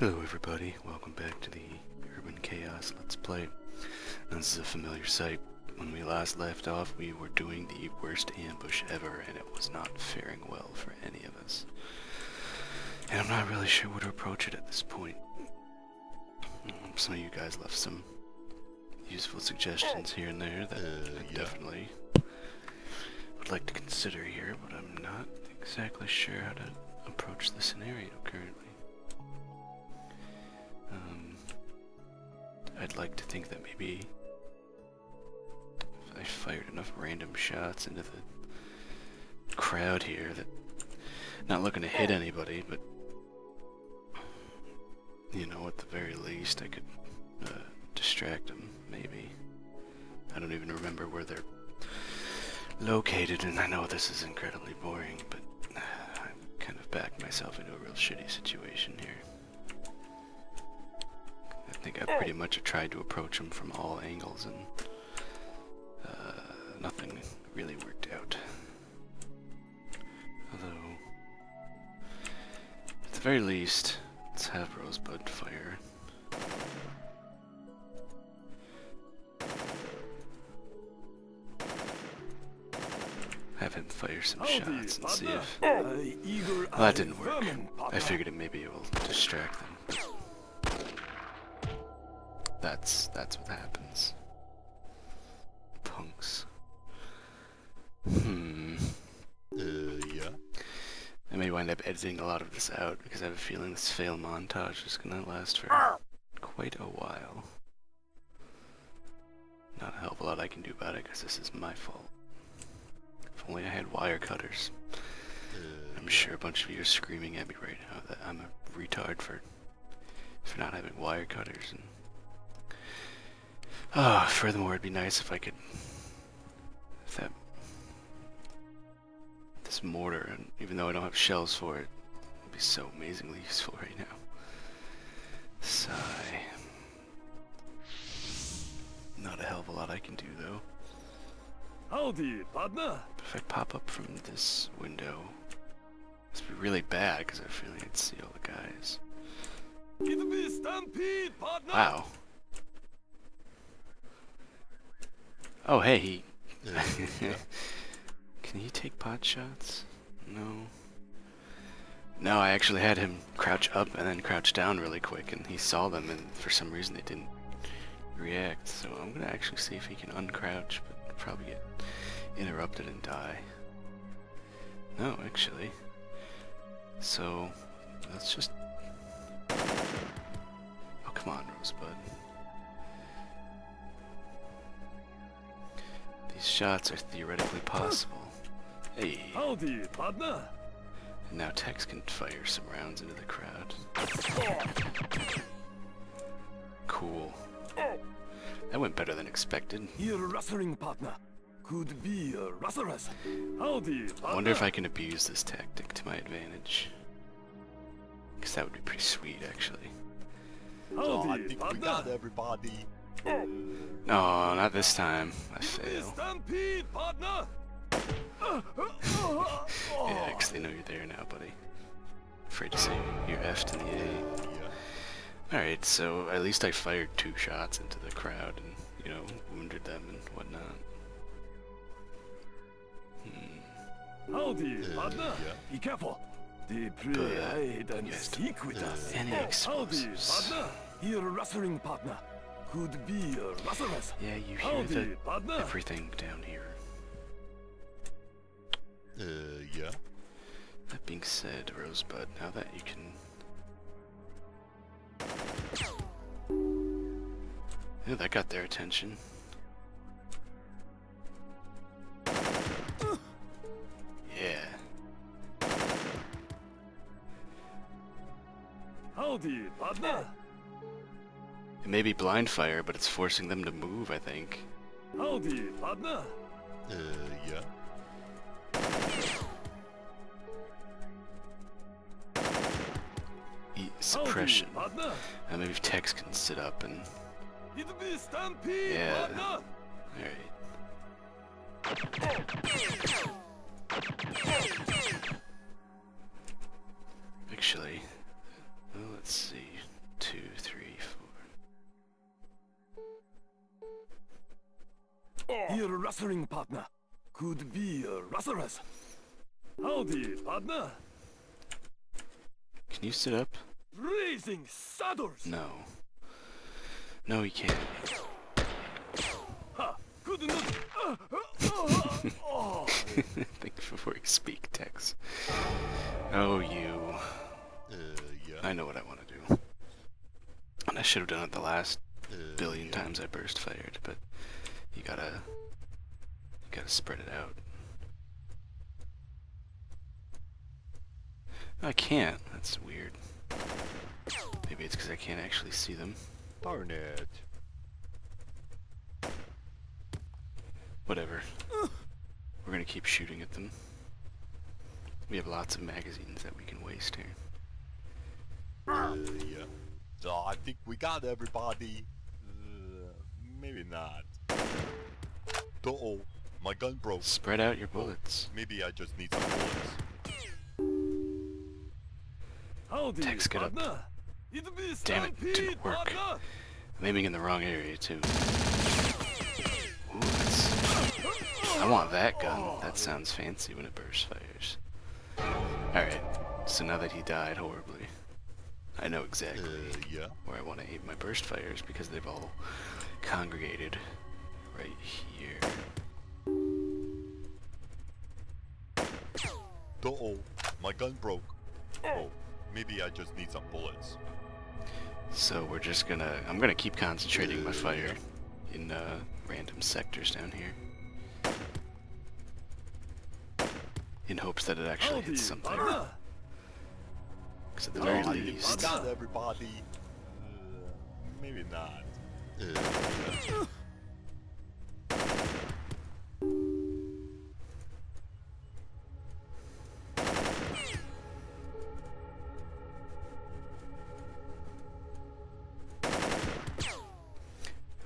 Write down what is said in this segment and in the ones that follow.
Hello everybody, welcome back to the Urban Chaos Let's Play. Now, this is a familiar sight. When we last left off, we were doing the worst ambush ever, and it was not faring well for any of us. And I'm not really sure how to approach it at this point. Some of you guys left some useful suggestions here and there that I definitely would like to consider here, but I'm not exactly sure how to approach the scenario currently. I'd like to think that maybe if I fired enough random shots into the crowd here that, not looking to hit anybody, but you know, at the very least I could distract them, maybe. I don't even remember where they're located, and I know this is incredibly boring, but I've kind of backed myself into a real shitty situation here. I think I pretty much tried to approach them from all angles, and nothing really worked out. Although, at the very least, let's have Rosebud fire. Have him fire some shots and see if... Well, that didn't work. I figured maybe it will distract them. That's what happens. Punks. Yeah. I may wind up editing a lot of this out because I have a feeling this fail montage is gonna last for quite a while. Not a hell of a lot I can do about it because this is my fault. If only I had wire cutters. I'm sure a bunch of you are screaming at me right now that I'm a retard for not having wire cutters. And furthermore, it'd be nice if I could, this mortar, and even though I don't have shells for it, it'd be so amazingly useful right now. Sigh. Not a hell of a lot I can do though. Howdy, partner. But if I pop up from this window, this would be really bad because I have a feeling I'd see all the guys. Give me stampede, partner. Wow. Oh, hey, he... Can he take pot shots? No. No, I actually had him crouch up and then crouch down really quick, and he saw them, and for some reason they didn't react. So I'm gonna actually see if he can uncrouch, but probably get interrupted and die. No, actually. So, let's just... Oh, come on, Rosebud. These shots are theoretically possible. Hey. Howdy, partner. And now Tex can fire some rounds into the crowd. Cool. That went better than expected. Here, wrestling partner. Could be wrestlers. Howdy, partner. I wonder if I can abuse this tactic to my advantage. Because that would be pretty sweet, actually. So I Howdy, think we partner. got everybody. No, not this time. I fail. Stampede, partner. Yeah, because they know you're there now, buddy. Afraid to say you're effed in the A. Yeah. Alright, so at least I fired 2 shots into the crowd and, you know, wounded them and whatnot. Howdy, partner. Yeah. Be careful. They play hide and seek with us. Any Howdy, explosives? partner. Here, wrestling partner. Could be wrestlers. Yeah, you hear Howdy, partner. everything down here. Yeah. That being said, Rosebud, now that you can... Yeah, that got their attention. Yeah. Howdy, partner. It may be blind fire, but it's forcing them to move, I think. Howdy, partner. Yeah. Suppression. Howdy, partner. And maybe if Tex can sit up and... It be stampede, Yeah. partner. Alright. Actually, well, let's see. Your wrestling partner could be a wrestlers. Howdy, partner. Can you sit up? Raising saddles. No. No, he can't. Ha! Could not. Oh. Think before you speak, Tex. Oh, you. Yeah. I know what I want to do. And I should have done it the last billion times I burst fired, but you gotta spread it out. I can't. That's weird. Maybe it's because I can't actually see them. Darn it. Whatever. We're gonna keep shooting at them. We have lots of magazines that we can waste here. Yeah. So I think we got everybody. Maybe not. Uh-oh, my gun broke. Spread out your bullets. Maybe I just need some bullets. Howdy, Tex, get up. partner. It be Damn it, stampede, didn't work. partner. I'm aiming in the wrong area too. Ooh, I want that gun. That sounds fancy when it burst fires. Alright, so now that he died horribly, I know exactly Yeah. where I want to aim my burst fires because they've all congregated right here. Uh-oh, my gun broke. Oh, maybe I just need some bullets. So we're just gonna, I'm gonna keep concentrating my fire in random sectors down here. In hopes that it actually Howdy, hits something. partner. Because at the very I think we least, Got everybody. Maybe not. Yeah.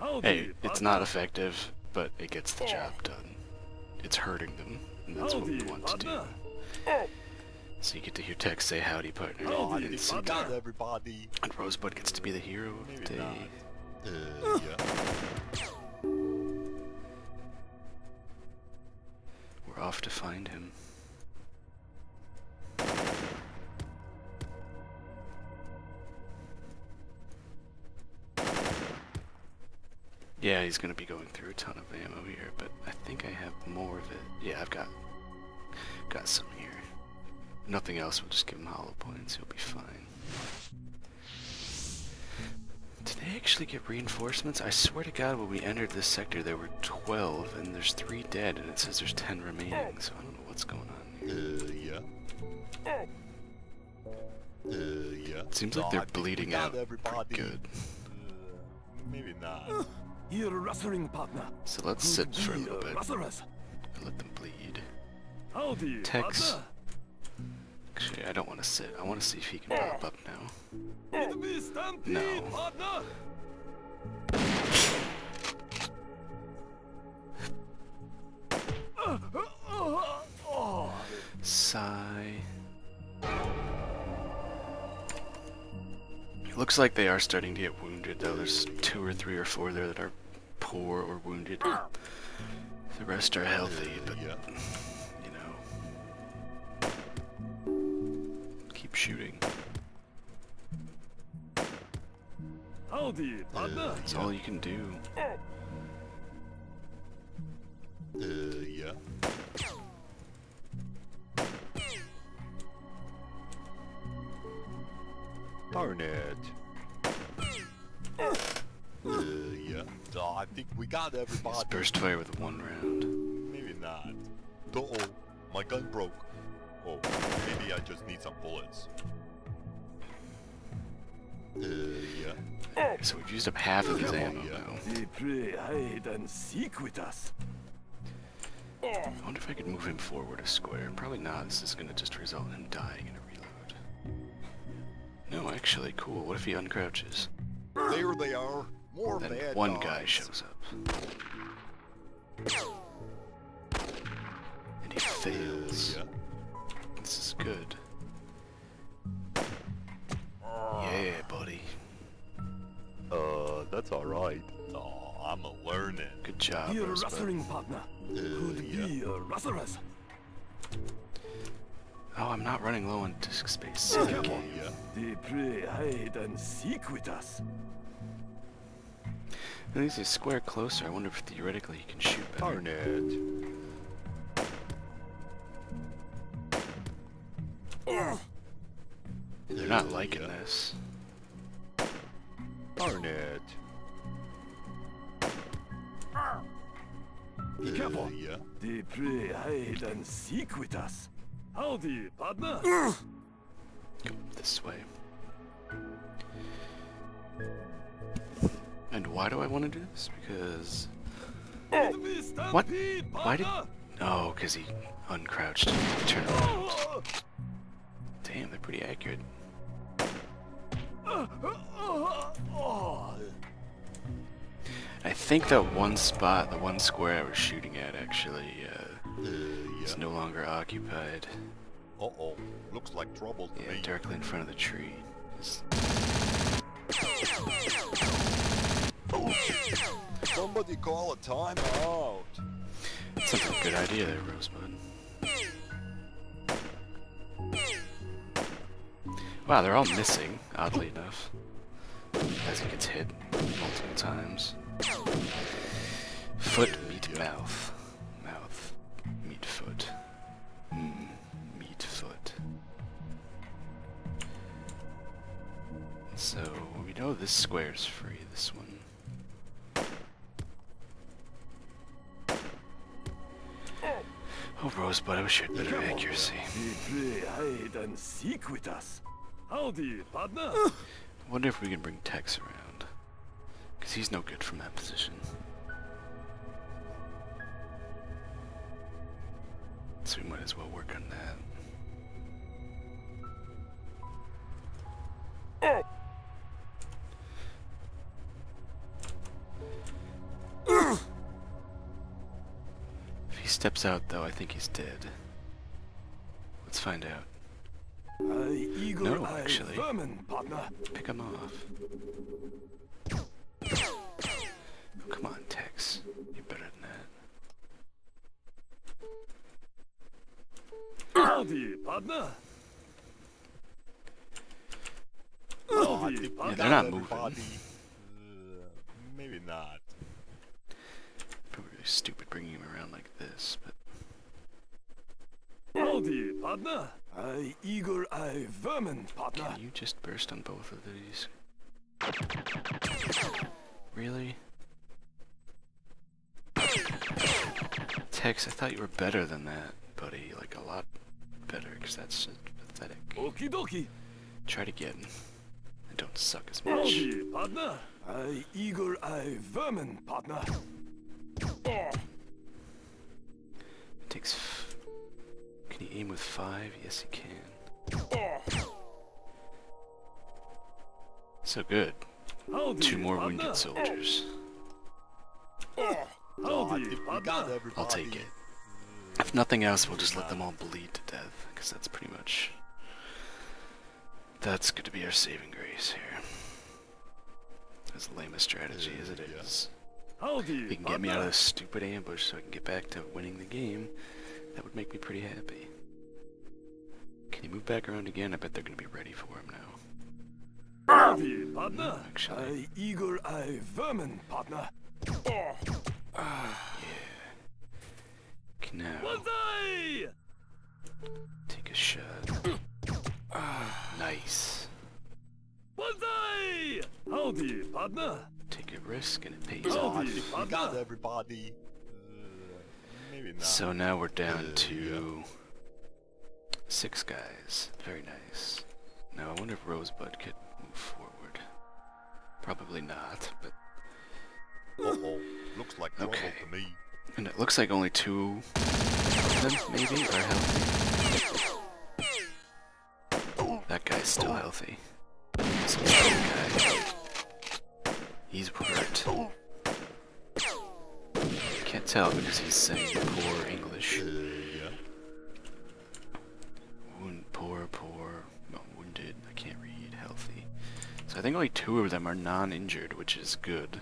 Howdy, hey, it's partner. not effective, but it gets the job done. It's hurting them, and that's what we Howdy, want to do. partner. So you get to hear Tex say howdy, partner, Howdy, I and, think some- we got everybody. and Rosebud gets to be the hero of the Maybe day. not. Yeah. We're off to find him. Yeah, he's gonna be going through a ton of ammo here, but I think I have more of it. Yeah, I've got some here. Nothing else, we'll just give him hollow points, he'll be fine. Did they actually get reinforcements? I swear to God, when we entered this sector there were 12, and there's 3 dead, and it says there's 10 remaining, so I don't know what's going on here. Yeah. Yeah. It seems No, like I they're think we bleeding got out pretty everybody. good. Maybe not. Your wrestling partner So let's could sit for a be little bit wrestlers. and let them bleed. Howdy, Tex. partner. Actually, I don't want to sit. I want to see if he can pop up now. It be stampede, No. partner. Sigh. It looks like they are starting to get wounded, though. There's 2 or 3 or 4 there that are poor or wounded. The rest are healthy, but Yeah. you know, keep shooting. Howdy, partner. That's all you can do. Yeah. Darn it. Yeah. So I think we got Just everybody. burst fire with 1 round. Maybe not. Uh-oh, my gun broke. Oh, maybe I just need some bullets. Yeah. So we've used up half of his ammo now. They play hide and seek with us. I wonder if I could move him forward a square. Probably not. This is going to just result in him dying in a reload. No, actually, cool. What if he uncrouches? There they are. More Then bad one guys. guy shows up. And he fails. Yeah. This is good. Yeah, buddy. That's alright. Oh, I'ma learn it. Good job, Dear Rosebud. wrestling partner. Could be wrestlers. Oh, I'm not running low on disk space. Oh, Silly game. Yeah. They play hide and seek with us. At least he's square closer. I wonder if theoretically he can shoot better. Darn it. They're not liking this. Darn it. Be careful. Yeah. They play hide and seek with us. Howdy, partner. Go this way. And why do I want to do this? Because... What? Why did... Oh, because he uncrouched and turned around. Damn, they're pretty accurate. I think that one spot, the one square I was shooting at actually, is no longer occupied. Uh-oh. Looks like trouble to Yeah, me. directly in front of the tree. Somebody call a timeout. Sounds like a good idea there, Rosebud. Wow, they're all missing, oddly enough. As he gets hit multiple times. Foot, meet, mouth. Mouth, meet, foot. Meet, foot. So, we know this square's free, this one. Oh, Rosebud, I wish you had better accuracy. They play hide and seek with us. Howdy, partner. Wonder if we can bring Tex around. Because he's no good from that position. So we might as well work on that. If he steps out, though, I think he's dead. Let's find out. Eagle eye actually. vermin, partner. Pick him off. Oh, come on, Tex. You're better than that. Howdy, partner. Howdy, Yeah, partner. they're not moving. Everybody. Maybe not. Probably really stupid bringing him around like this, but... Howdy, partner. Eagle eye vermin, partner. Can you just burst on both of these? Really? Tex, I thought you were better than that, buddy. Like, a lot better, because that's just pathetic. Okie dokie. Try it again. And don't suck as much. Howdy, partner. Eagle eye vermin, partner. It takes... Can he aim with 5? Yes, he can. So good. Howdy, 2 more partner. wounded soldiers. Howdy, We got partner. everybody. I'll take it. If nothing else, we'll just let them all bleed to death, because that's pretty much... That's going to be our saving grace here. As lame a strategy as it is. Howdy, If he can get me out of partner. this stupid ambush so I can get back to winning the game, that would make me pretty happy. Can you move back around again? I bet they're going to be ready for him now. Howdy, partner. Actually. Eagle eye vermin, partner. Can now Banzai! take a shot. Nice. Banzai! Howdy, partner. Take a risk and it pays Oh, off. Howdy, We got partner. everybody. Maybe not. So now we're down to 6 guys. Very nice. Now I wonder if Rosebud could move forward. Probably not, but... Uh-oh. Looks like trouble Okay. to me. And it looks like only 2 of them, maybe, are healthy. That guy's still healthy. So that guy, he's hurt. Can't tell because he's saying poor English. Yeah. Poor, well, wounded, I can't read, healthy. So I think only 2 of them are non-injured, which is good.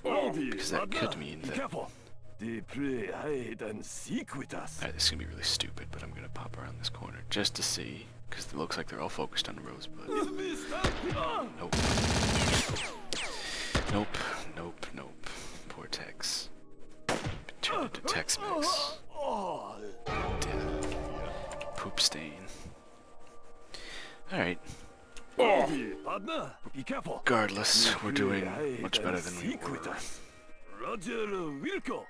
Howdy, because that partner. could mean Be that... careful. They play hide and seek with us. Alright, this is gonna be really stupid, but I'm gonna pop around this corner just to see, because it looks like they're all focused on Rosebud. Enemy stampede. Nope. Nope, nope, nope. Poor Tex. Turned into Tex-Mex. Death. Poop stain. Alright. Howdy, partner. Be careful. Regardless, we're They doing hide much and better than we seek with were. us. Roger, Wilco.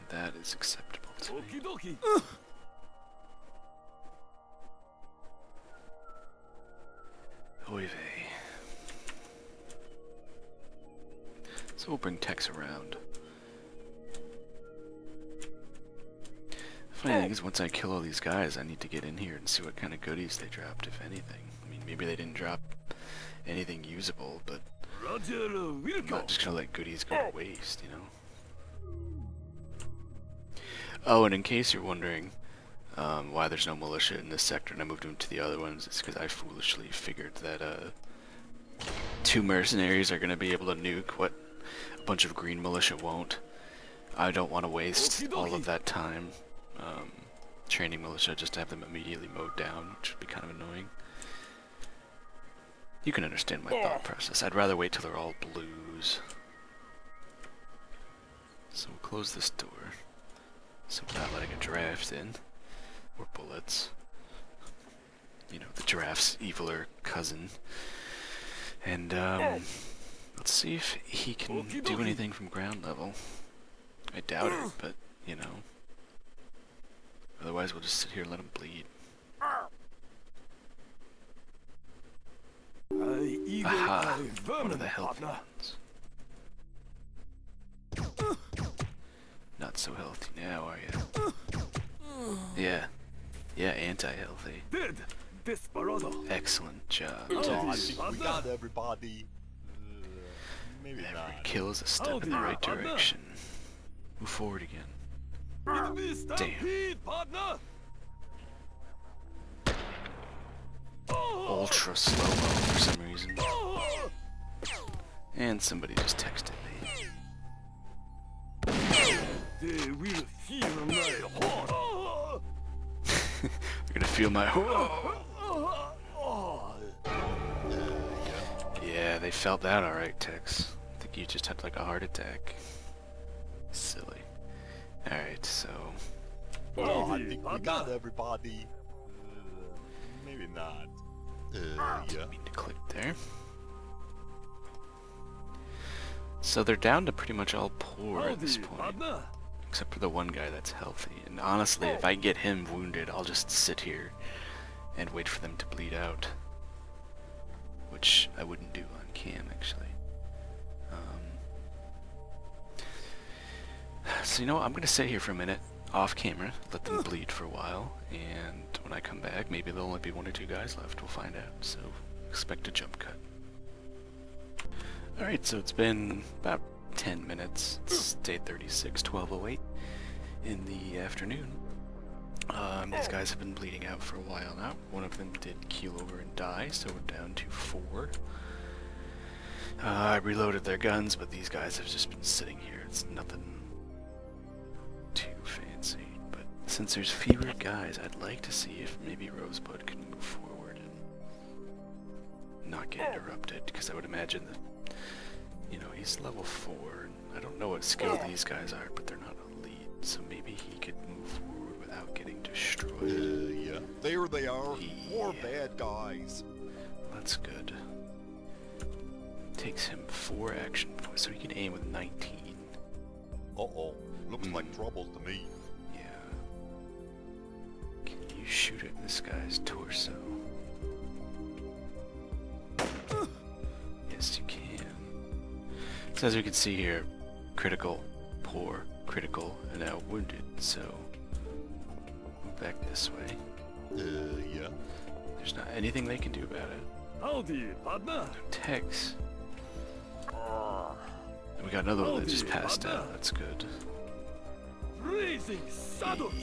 That is acceptable to me. Okie dokie. Oy vey. So we'll bring Tex around. Funny thing is, once I kill all these guys, I need to get in here and see what kind of goodies they dropped, if anything. I mean, maybe they didn't drop anything usable, but Roger, I'm Wilco. not just gonna let goodies go to waste, you know? Oh, and in case you're wondering why there's no militia in this sector and I moved them to the other ones, it's because I foolishly figured that 2 mercenaries are gonna be able to nuke what a bunch of green militia won't. I don't want to waste all of that time training militia just to have them immediately mowed down, which would be kind of annoying. You can understand my thought process. I'd rather wait till they're all blues. So we'll close this door. So we're not letting a draft in. Or bullets. You know, the giraffe's eviler cousin. And let's see if he can do anything from ground level. I doubt it, but you know. Otherwise we'll just sit here and let him bleed. Aha! One of the healthy ones. Not so healthy now, are you? Yeah. Yeah, anti-healthy. Dead. Desperado. Excellent job, I Tex. think we got everybody. Maybe Every not. kill is a step in the right direction. Move forward again. Enemy stampede, partner. Ultra slow-mo for some reason. And somebody just texted me. They will feel my heart. They're gonna feel my... Yeah, they felt that alright, Tex. I think you just had like a heart attack. Silly. Alright, so... I think we got everybody. Maybe not. Yeah. Didn't mean to click there. So they're down to pretty much all poor at this point. Except for the one guy that's healthy. And honestly, if I get him wounded, I'll just sit here and wait for them to bleed out. Which I wouldn't do on cam, actually. So you know what, I'm gonna sit here for a minute, off camera, let them bleed for a while, and when I come back, maybe there'll only be 1 or 2 guys left, we'll find out, so expect a jump cut. Alright, so it's been about 10 minutes, it's day 36, 12:08 in the afternoon. These guys have been bleeding out for a while now. One of them did keel over and die, so we're down to 4. I reloaded their guns, but these guys have just been sitting here. It's nothing too fancy. But since there's fewer guys, I'd like to see if maybe Rosebud can move forward and not get interrupted, because I would imagine that, you know, he's level 4. And I don't know what skill these guys are, but they're not elite, so maybe he could move forward without getting destroyed. Yeah. There they are. More Yeah. bad guys. That's good. Takes him 4 action points, so he can aim with 19. Uh-oh. Looks like trouble to me. Yeah. Can you shoot at this guy's torso? Yes, you can. So as we can see here, critical, poor, critical, and now wounded, so move back this way. Yeah. There's not anything they can do about it. Howdy, partner. Tex. And we got another one that just passed out, that's good. Raising saddles.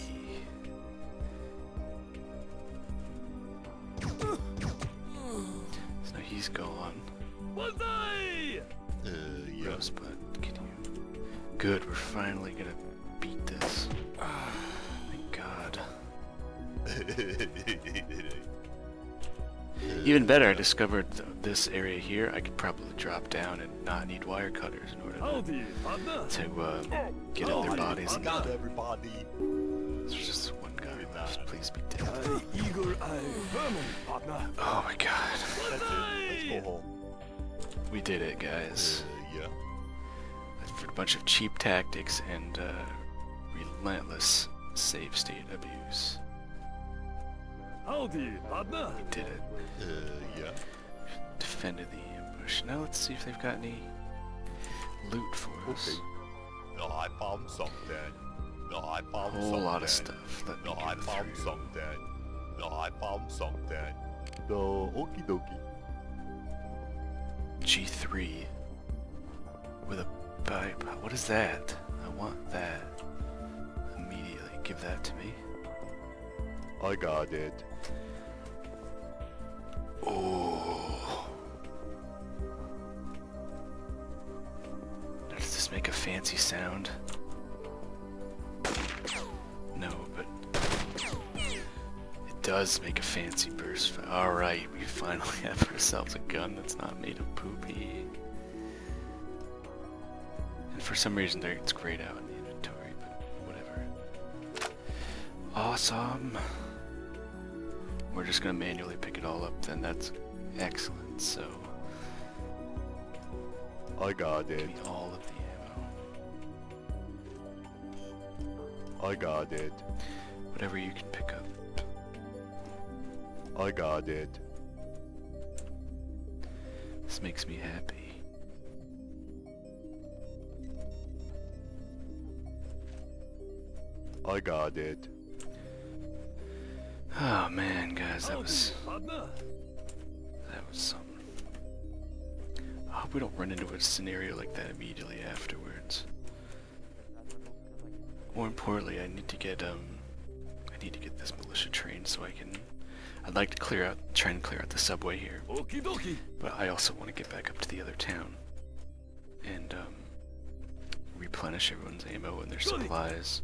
So now he's gone. Bullseye. Yeah. Rosebud, can you... Good, we're finally gonna beat this. Thank God. Even better, I discovered this area here. I could probably drop down and not need wire cutters in order Howdy, partner. to get in their bodies. We And got everybody. there's just one guy left. Please be dead. Eagle Eye Herman, partner. Oh my God. That's it. Let's go home. We did it, guys. Yeah. For a bunch of cheap tactics and relentless save state abuse. Howdy, partner. We did it. Yeah. Defended the ambush. Now let's see if they've got any loot for us. Okay. No, I found something. No, I found A something. whole lot of stuff. Let me No, I go found through. something. No, I found something. No, okie dokie. G3 with a pipe. What is that? I want that. Immediately. Give that to me. I got it. Oh. Does this make a fancy sound? No, but it does make a fancy burst. Alright, we finally have ourselves a gun that's not made of poopy. And for some reason it's grayed out in the inventory, but whatever. Awesome. We're just gonna manually pick it all up then. That's excellent. So I got give it. me all of the ammo. I got it. Whatever you can pick up. I got it. This makes me happy. I got it. Oh man, guys, that Howdy, was partner. something. I hope we don't run into a scenario like that immediately afterwards. More importantly, I need to get this militia trained so I can. I'd like to try and clear out the subway here, Okie dokie. but I also want to get back up to the other town and replenish everyone's ammo and their Got it. supplies.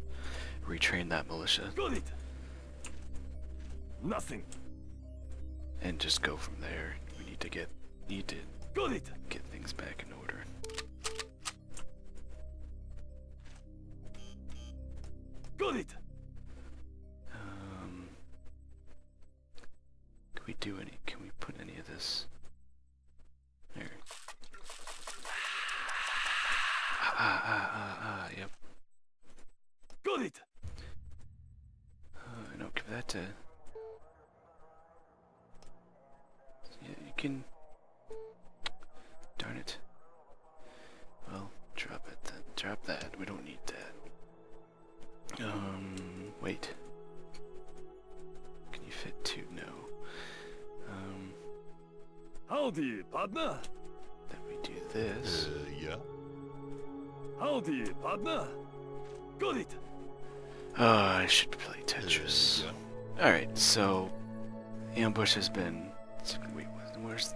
Retrain that militia Got it. Nothing. and just go from there. We need to get Got it. things back in order. Got it. Can we put any of this? There. Yep. Got it. No, give that to... Yeah, you can... Darn it. Well, drop it then. Drop that. We don't need that. Wait. Can you fit two? No. Howdy, partner. Then we do this. Yeah. Howdy, partner. Got it. Oh, I should play Tetris. Yeah. Alright, so... Ambush has been... Wait, where's...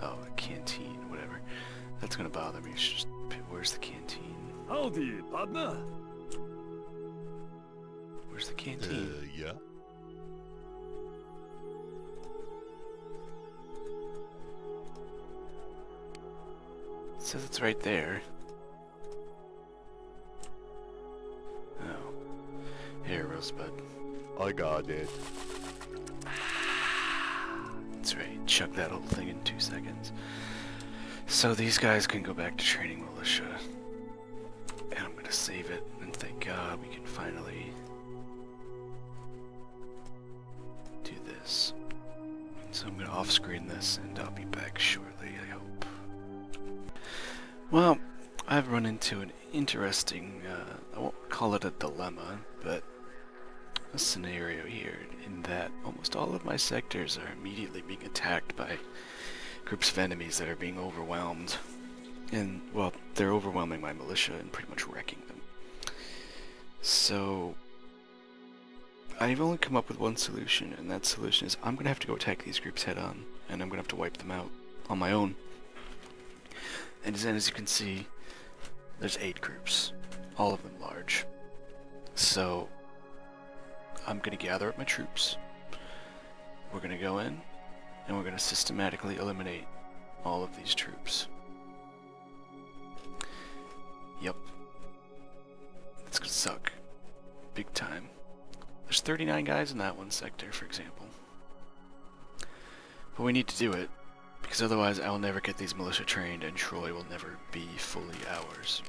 Oh, a canteen, whatever. That's gonna bother me. Where's the canteen? Howdy, partner. Where's the canteen? Yeah. It says it's right there. Oh. Here, Rosebud. I got it. That's right. Chuck that whole thing in 2 seconds. So these guys can go back to training militia. And I'm gonna save it, and thank God we can finally do this. So I'm gonna off-screen this, and I'll be back shortly, I hope. Well, I've run into an interesting, I won't call it a dilemma, but a scenario here in that almost all of my sectors are immediately being attacked by groups of enemies that are being overwhelmed. And, well, they're overwhelming my militia and pretty much wrecking them. So, I've only come up with one solution, and that solution is I'm going to have to go attack these groups head on, and I'm going to have to wipe them out on my own. And then as you can see, there's 8 groups, all of them large. So I'm going to gather up my troops. We're going to go in, and we're going to systematically eliminate all of these troops. Yep. It's going to suck. Big time. There's 39 guys in that one sector, for example. But we need to do it, because otherwise I'll never get these militia trained and Troy will never be fully ours.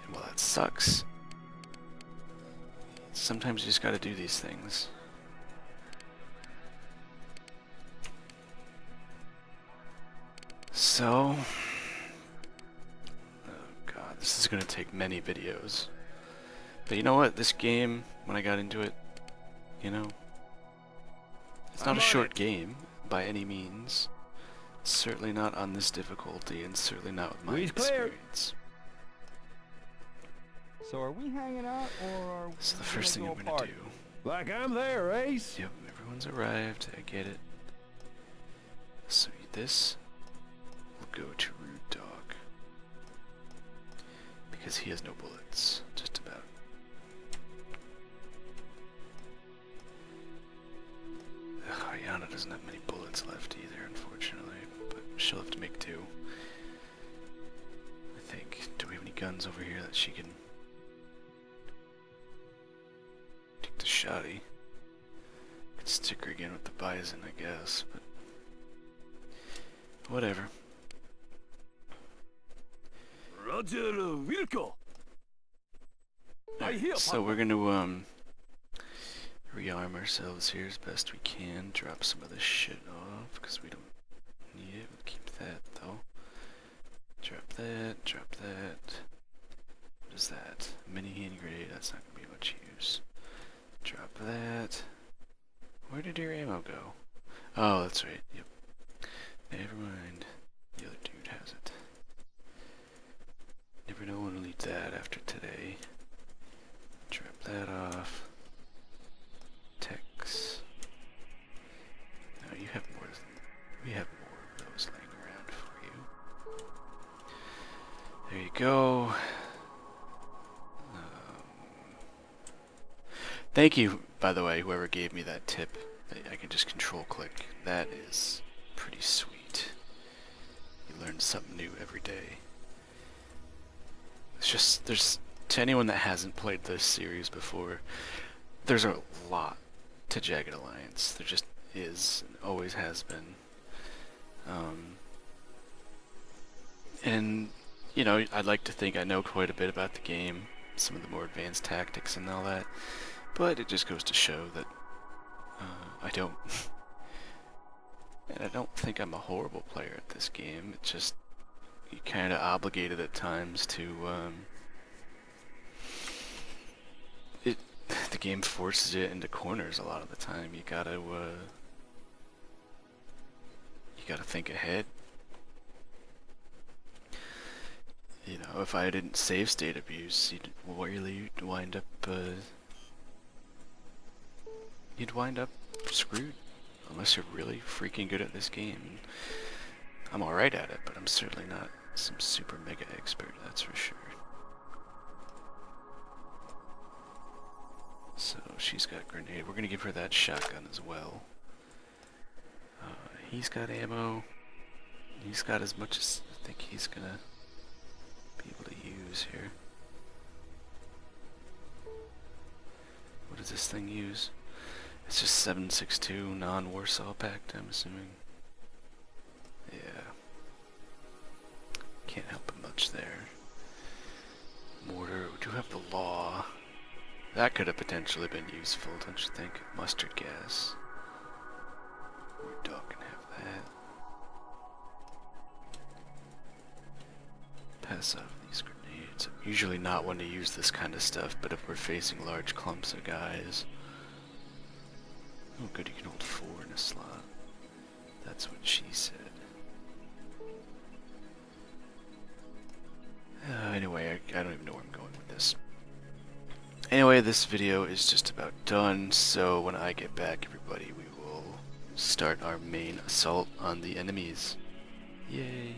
And while that sucks, sometimes you just gotta do these things. So, oh god, this is gonna take many videos. But you know what, this game, when I got into it, you know, it's not a short game by any means. Certainly not on this difficulty, and certainly not with my experience. So are we hanging out, or are we So the first thing I'm gonna party? do. Like I'm there, Ace. Yep, everyone's arrived. I get it. So this will go to Rude Dog because he has no bullets. Just about. Ayana doesn't have many bullets left either, unfortunately, but she'll have to make 2. I think. Do we have any guns over here that she can take the shotty? Could stick her again with the bison, I guess, but whatever. Roger, Wilco. Alright, so we're gonna rearm ourselves here as best we can. Drop some of this shit off because we don't need it. We'll keep that though. Drop that. Drop that. What is that? Mini hand grenade. That's not gonna be much use. Drop that. Where did your ammo go? Oh, that's right. Yep. Never mind. The other dude has it. Never know when to leave that after today. Drop that off. Tex. No, you have more. We have more of those laying around for you. There you go. Thank you, by the way, whoever gave me that tip. I can just control click. That is pretty sweet. You learn something new every day. It's just, to anyone that hasn't played this series before, there's a lot to Jagged Alliance. There just is, and always has been. And, you know, I'd like to think I know quite a bit about the game, some of the more advanced tactics and all that, but it just goes to show that I don't, and I don't think I'm a horrible player at this game. It's just, you're kind of obligated at times to, the game forces you into corners a lot of the time. You gotta think ahead. You know, if I didn't save state abuse, you'd really wind up screwed, unless you're really freaking good at this game. I'm alright at it, but I'm certainly not some super mega expert, that's for sure. So she's got grenade. We're gonna give her that shotgun as well. He's got ammo. He's got as much as I think he's gonna be able to use here. What does this thing use? It's just 7.62 non-Warsaw Pact, I'm assuming. Yeah. Can't help him much there. Mortar, we do have the law. That could have potentially been useful, don't you think? Mustard gas. Your dog can have that. Pass out of these grenades. I'm usually not one to use this kind of stuff, but if we're facing large clumps of guys... Oh good, you can hold 4 in a slot. That's what she said. Anyway, I don't even know where I'm going with this. Anyway, this video is just about done, so when I get back, everybody, we will start our main assault on the enemies. Yay!